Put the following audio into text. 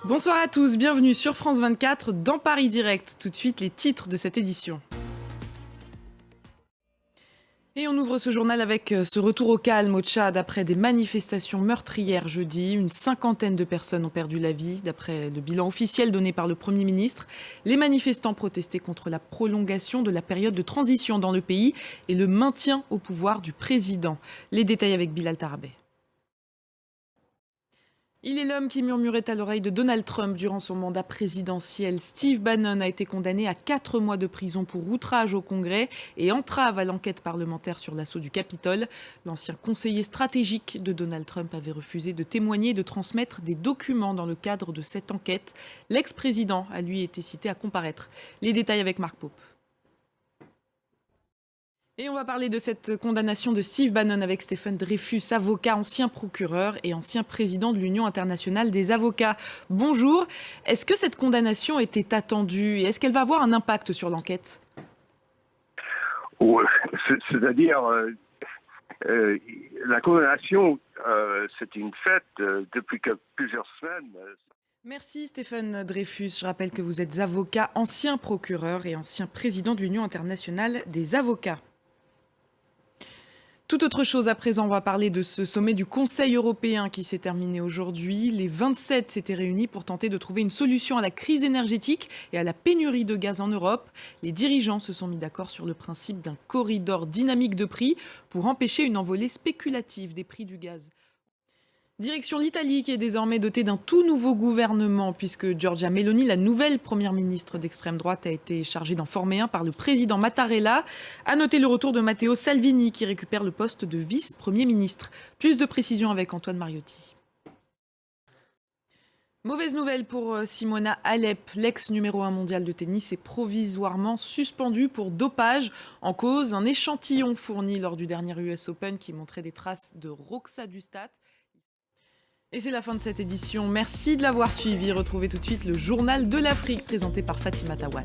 Bonsoir à tous, bienvenue sur France 24 dans Paris Direct. Tout de suite, les titres de cette édition. Et on ouvre ce journal avec ce retour au calme au Tchad après des manifestations meurtrières jeudi. Une cinquantaine de personnes ont perdu la vie, d'après le bilan officiel donné par le Premier ministre. Les manifestants protestaient contre la prolongation de la période de transition dans le pays et le maintien au pouvoir du président. Les détails avec Bilal Tarabé. Il est l'homme qui murmurait à l'oreille de Donald Trump durant son mandat présidentiel. Steve Bannon a été condamné à 4 mois de prison pour outrage au Congrès et entrave à l'enquête parlementaire sur l'assaut du Capitole. L'ancien conseiller stratégique de Donald Trump avait refusé de témoigner et de transmettre des documents dans le cadre de cette enquête. L'ex-président a lui été cité à comparaître. Les détails avec Marc Pope. Et on va parler de cette condamnation de Steve Bannon avec Stéphane Dreyfus, avocat, ancien procureur et ancien président de l'Union internationale des avocats. Bonjour. Est-ce que cette condamnation était attendue et est-ce qu'elle va avoir un impact sur l'enquête ? C'est-à-dire, la condamnation, c'est une fête depuis plusieurs semaines. Merci Stéphane Dreyfus. Je rappelle que vous êtes avocat, ancien procureur et ancien président de l'Union internationale des avocats. Tout autre chose à présent, on va parler de ce sommet du Conseil européen qui s'est terminé aujourd'hui. Les 27 s'étaient réunis pour tenter de trouver une solution à la crise énergétique et à la pénurie de gaz en Europe. Les dirigeants se sont mis d'accord sur le principe d'un corridor dynamique de prix pour empêcher une envolée spéculative des prix du gaz. Direction l'Italie qui est désormais dotée d'un tout nouveau gouvernement puisque Giorgia Meloni, la nouvelle première ministre d'extrême droite, a été chargée d'en former un par le président Mattarella. À noter le retour de Matteo Salvini qui récupère le poste de vice-premier ministre. Plus de précisions avec Antoine Mariotti. Mauvaise nouvelle pour Simona Halep, l'ex numéro 1 mondial de tennis est provisoirement suspendue pour dopage. En cause, un échantillon fourni lors du dernier US Open qui montrait des traces de roxadustat. Et c'est la fin de cette édition. Merci de l'avoir suivi. Retrouvez tout de suite le journal de l'Afrique présenté par Fatima Tawal.